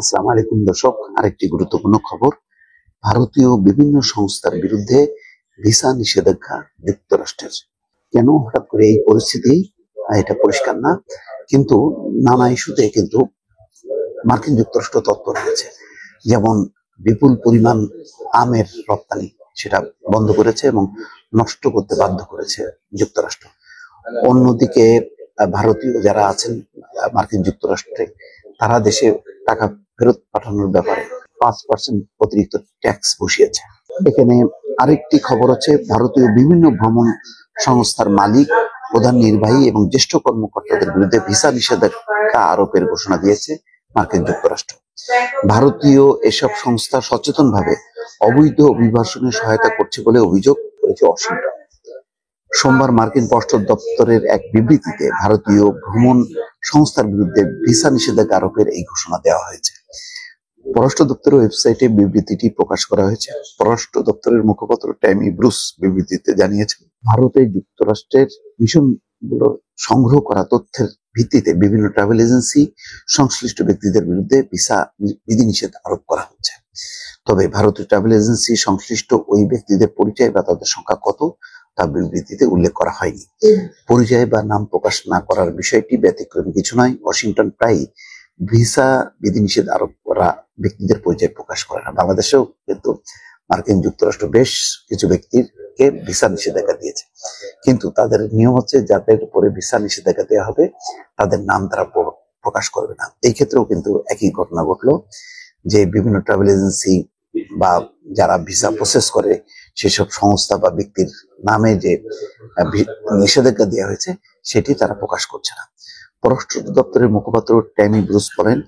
আসসালামু আলাইকুম দর্শক, আরেকটি গুরুত্বপূর্ণ খবর। ভারতীয় বিভিন্ন সংস্থার বিরুদ্ধে ভিসা নিষেধাজ্ঞা যুক্তরাষ্ট্রের। কেন হঠাৎ করে এই পরিস্থিতি, এটা পরিষ্কার না, কিন্তু নানা ইস্যুতে কিন্তু মার্কিন যুক্তরাষ্ট্র তৎপর হয়েছে। যেমন বিপুল পরিমাণ আমের রপ্তানি সেটা বন্ধ করেছে এবং নষ্ট করতে বাধ্য করেছে যুক্তরাষ্ট্র। অন্যদিকে ভারতীয় যারা আছেন মার্কিন যুক্তরাষ্ট্রে, তারা দেশে টাকা ফেরত পাঠানোর ব্যাপারে 5% অতিরিক্ত ট্যাক্স বসিয়েছে। এখানে আরেকটি খবর হচ্ছে, ভারতীয় বিভিন্ন ভ্রমণ সংস্থার মালিক, প্রধান নির্বাহী এবং জ্যেষ্ঠ কর্মকর্তাদের বিরুদ্ধে ভিসা নিষেধাজ্ঞা আরোপের ঘোষণা দিয়েছে মার্কিন যুক্তরাষ্ট্র। ভারতীয় এসব সংস্থা সচেতনভাবে অবৈধ অভিবাসনে সহায়তা করছে বলে অভিযোগ করেছে ওয়াশিংটন। সোমবার মার্কিন পররাষ্ট্র দপ্তরের এক বিবৃতিতে ভারতীয় ভ্রমণ সংস্থার বিরুদ্ধে ভিসা নিষেধাজ্ঞা আরোপের এই ঘোষণা দেওয়া হয়েছে। পররাষ্ট্র দপ্তরের ওয়েবসাইটে বিবৃতিটি প্রকাশ করা হয়েছে। পররাষ্ট্র দপ্তরের মুখপাত্র ট্যামি ব্রুস বিবৃতিতে জানিয়েছেন, ভারতে যুক্তরাষ্ট্রের মিশনগুলো সংগ্রহ করা তথ্যের ভিত্তিতে বিভিন্ন ট্রাভেল এজেন্সি সংশ্লিষ্ট ব্যক্তিদের বিরুদ্ধে ভিসা বিধিনিষেধ আরোপ করা হচ্ছে। তবে ভারতীয় ট্রাভেল এজেন্সি সংশ্লিষ্ট ওই ব্যক্তিদের পরিচয় বা তাদের সংখ্যা কত তা বিবৃতিতে উল্লেখ করা হয়নি। পরিচয় বা নাম প্রকাশ না করার বিষয়টি ব্যতিক্রমী কিছু নয়। ওয়াশিংটন প্রায় ভিসা বিধিনিষেধ আরোপ করা ব্যক্তিদের পরিচয় প্রকাশ করে না। বাংলাদেশেও কিন্তু মার্কিন যুক্তরাষ্ট্র বেশ কিছু ব্যক্তিকে ভিসা নিষেধাজ্ঞা দিয়েছে, কিন্তু তাদের নিয়ম হচ্ছে যাদের উপরে ভিসা নিষেধাজ্ঞা দেওয়া হবে তাদের নাম তারা প্রকাশ করবে না। এই ক্ষেত্রেও কিন্তু একই ঘটনা ঘটলো, যে বিভিন্ন ট্রাভেল এজেন্সি বা যারা ভিসা প্রসেস করে সেসব সংস্থা বা ব্যক্তির নামে যে নিষেধাজ্ঞা দেওয়া হয়েছে সেটি তারা প্রকাশ করছে না। পররাষ্ট্র দপ্তরের মুখপাত্র ট্যামি ব্রুস বলেন,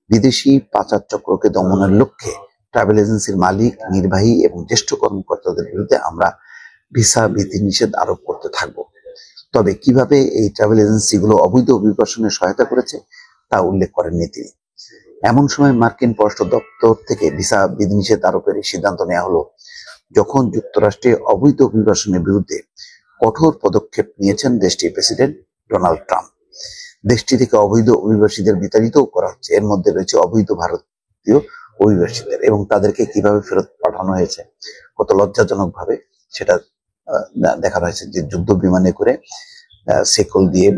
বিদেশি পাচার চক্রকে দমনের লক্ষ্যে ট্রাভেল এজেন্সির মালিক, নির্বাহী এবং জ্যেষ্ঠ কর্মকর্তাদের বিরুদ্ধে আমরা ভিসা বিধিনিষেধ আরোপ করতে থাকব। তবে কিভাবে এই ট্রাভেল এজেন্সিগুলো অবৈধ অভিবাসনে সহায়তা করেছে তা উল্লেখ করেননি তিনি। এমন সময় মার্কিন পররাষ্ট্র দপ্তর থেকে ভিসা বিধিনিষেধ আরোপের সিদ্ধান্ত নেওয়া হলো যখন যুক্তরাষ্ট্রে অবৈধ অভিবাসনের বিরুদ্ধে কঠোর পদক্ষেপ নিয়েছেন দেশটির প্রেসিডেন্ট ডোনাল্ড ট্রাম্প। দেশটি থেকে অবৈধ অভিবাসীদের বিতাড়িত করা হচ্ছে। এর মধ্যে রয়েছে অবৈধ ভারতীয় অভিবাসীদের, এবং তাদেরকে কিভাবে ফেরত পাঠানো হয়েছে কত লজ্জাজনক ভাবে সেটা দেখানো হয়েছে, যে যুদ্ধ বিমানে করে শেকল দিয়ে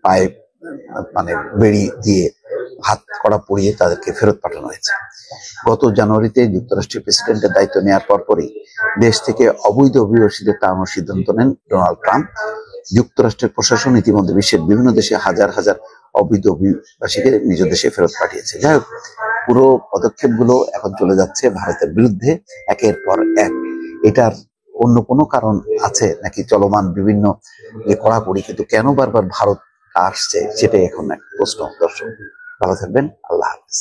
পায়ে মানে বেড়ি দিয়ে হাত কড়া পরিয়ে তাদেরকে ফেরত পাঠানো হয়েছে। গত জানুয়ারিতে যুক্তরাষ্ট্রের প্রেসিডেন্টের দায়িত্ব নেওয়ার পরপরই দেশ থেকে অবৈধ অভিবাসীদের তাড়ানোর সিদ্ধান্ত নেন ডোনাল্ড ট্রাম্প। যুক্তরাষ্ট্রের প্রশাসন ইতিমধ্যে বিশ্বের বিভিন্ন দেশে হাজার হাজার অবৈধ অভিবাসীকে নিজ দেশে ফেরত পাঠিয়েছে। যাই হোক, পুরো পদক্ষেপগুলো এখন চলে যাচ্ছে ভারতের বিরুদ্ধে একের পর এক। এটার অন্য কোনো কারণ আছে নাকি চলমান বিভিন্ন যে কড়াকড়ি, কিন্তু কেন বারবার ভারত আসছে সেটাই এখন এক প্রশ্ন। দর্শক ভালো থাকবেন, আল্লাহ হাফেজ।